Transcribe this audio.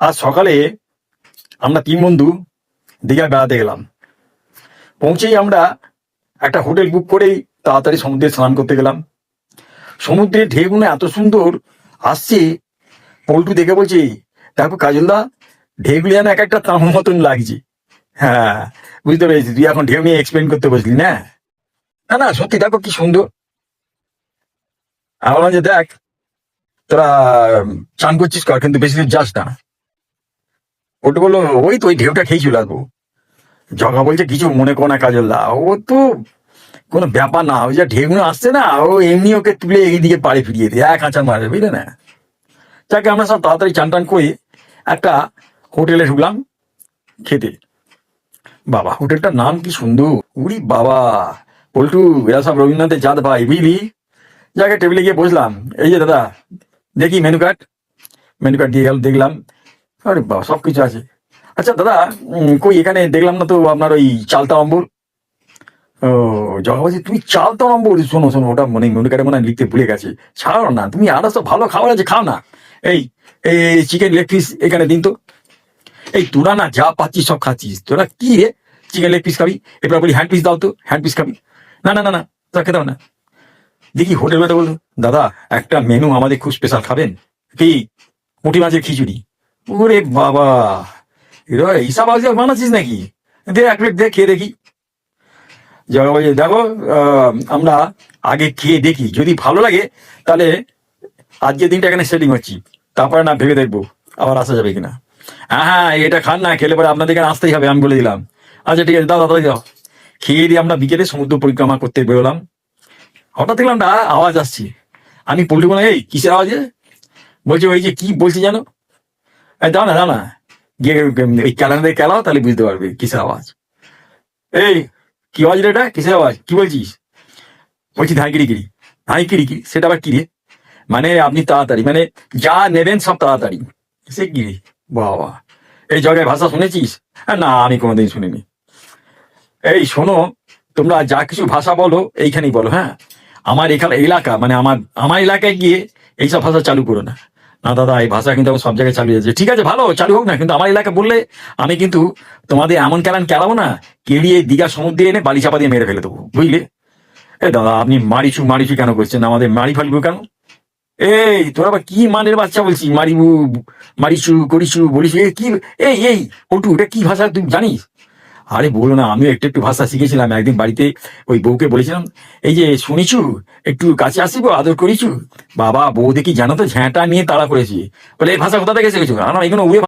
আজ সকালে আমরা তিন বন্ধু দীঘা বেড়াতে গেলাম। পৌঁছেই আমরা একটা হোটেল বুক করেই তাড়াতাড়ি সমুদ্রে স্নান করতে গেলাম। সমুদ্রের ঢেউগুলো এত সুন্দর আসছে, পল্টু দেখে বলছে, দেখো কাজলদা, ঢেউগুলো যেন এক একটা তামার মতন লাগছে। হ্যাঁ, বুঝতে পেরেছি, তুই এখন ঢেউ নিয়ে এক্সপ্লেন করতে বসলি না। না না, সত্যি দেখো কি সুন্দর। আমার যে দেখ, তোরা চান করছিস কর, কিন্তু বেশি দূর যাস না। পল্টু বললো, ওই তো ওই ঢেউটা খেয়ে চলে আসবো। জগা বলছে, কিছু মনে করো না কাজলদা, ও তো কোনো ব্যাপার না, ওই যা ঢেউগুলো আসছে না, ও এমনি ওকে তুলে এইদিকে পাড়ে ফিরিয়ে দিয়ে এক আঁচার মারে, বুঝলে না। যাকে আমরা সব তাড়াতাড়ি চান টান করে একটা হোটেলে ঢুকলাম খেতে। বাবা, হোটেলটার নাম কি সুন্দর, উড়ি বাবা। পল্টু, এরা সব রবীন্দ্রনাথের জাত ভাই, বুঝলি। যাকে টেবিলে গিয়ে বসলাম, এই যে দাদা, দেখি মেনু কার্ড। মেনু কার্ড দিয়ে গেল, দেখলাম, আরে বাবা, সব কিছু আছে। আচ্ছা দাদা, কই এখানে দেখলাম না তো আপনার ওই চালতা অম্বল। ও, জগাবাজি, তুমি চালতা অম্বল, শোনো শোনো, ওটা মনে মেনু কার্ডে মনে হয় লিখতে ভুলে গেছে। ছাড়ো না, তুমি আরো সব ভালো খাবার আছে, খাও না। এই এই চিকেন লেগ পিস এখানে দিন তো। এই তোরা না যা পাচ্ছিস সব খাচ্ছিস, তোরা কি রে, চিকেন লেগ পিস খাবি, এরপর বলি হ্যান্ড পিস দাও তো, হ্যান্ড পিস খাবি। না না না না, তা খেতে হবে না। দেখি হোটেল বেটা বললো, দাদা একটা মেনু আমাদের খুব স্পেশাল, খাবেন কি? পুঁটি মাছের খিচুড়ি। ওরে বাবা, এরা এইসব আজ বানাচ্ছিস নাকি? দে এক প্লেট, দে খেয়ে দেখি। জগা বলছে, দেখো, আমরা আগে খেয়ে দেখি, যদি ভালো লাগে তাহলে আজকের দিনটা এখানে সেটিং হচ্ছি, তারপরে না ভেবে দেখবো আবার আসা যাবে কিনা। হ্যাঁ হ্যাঁ, এটা খান না, খেলে পরে আপনাদের এখানে আসতেই হবে, আমি বলে দিলাম। আচ্ছা ঠিক আছে, দাও দাদা দাও। খেয়ে দিয়ে আমরা বিকেলে সমুদ্র পরিক্রমা করতে বেরোলাম। হঠাৎ দেখলাম না আওয়াজ আসছে। আমি পল্টু বললাম, এই কিসের আওয়াজ? বলছে, ওই যে কি বলছি জানো। দাও না দাও না, গিয়ে ওই ক্যালেন্ডারে খেলাও, তাহলে বুঝতে পারবে কিসের আওয়াজ। এই কি আওয়াজ রে, এটা কিসের আওয়াজ, কি বলছিস? বলছি ধাই গিরি গিরি। ধাই গিরি গিরি, সেটা আবার কি রে? মানে আপনি তাড়াতাড়ি, মানে যা নেবেন সব তাড়াতাড়ি, সে কি রে? বাবা, এই জায়গায় ভাষা শুনেছিস? না, আমি কোনোদিন শুনিনি। এই শোনো, তোমরা যা কিছু ভাষা বলো এইখানেই বলো, হ্যাঁ। আমার এখানে এলাকা, মানে আমার আমার এলাকায় গিয়ে এইসব ভাষা চালু করো না। না দাদা, এই ভাষা কিন্তু এখন সব জায়গায় চালু হয়েছে। ঠিক আছে, ভালো, চালু হোক না, কিন্তু আমার এলাকা বললে আমি কিন্তু তোমাদের এমন ক্যালান কেলাবো না, কেড়িয়ে দীঘা সমুদ্রে এনে বালি চাপা দিয়ে মেরে ফেলে দেবো, বুঝলে। এ দাদা, আপনি মারিচু মারিচু কেন করছেন? আমাদের মারি ফালবো কেন? এই তোরা আবার কি মানের বাচ্চা বলছি, মারিবু, মারিচু করিচু বলিছু, এ কি? এই পল্টু, এটা কি ভাষা তুই জানিস? আরে বলো না, আমিও একটু একটু ভাষা শিখেছিলাম একদিন বাড়িতে। ওই বউকে বলেছিলাম, এই যে শুনিছু, একটু কাছে আসিব, আদর করিছু। বাবা, বউ দেখি জানো তো ঝ্যাঁটা নিয়ে তাড়া করেছি। বলে, এই ভাষা কোথা থেকে শিখেছো? এগুলো উড়ে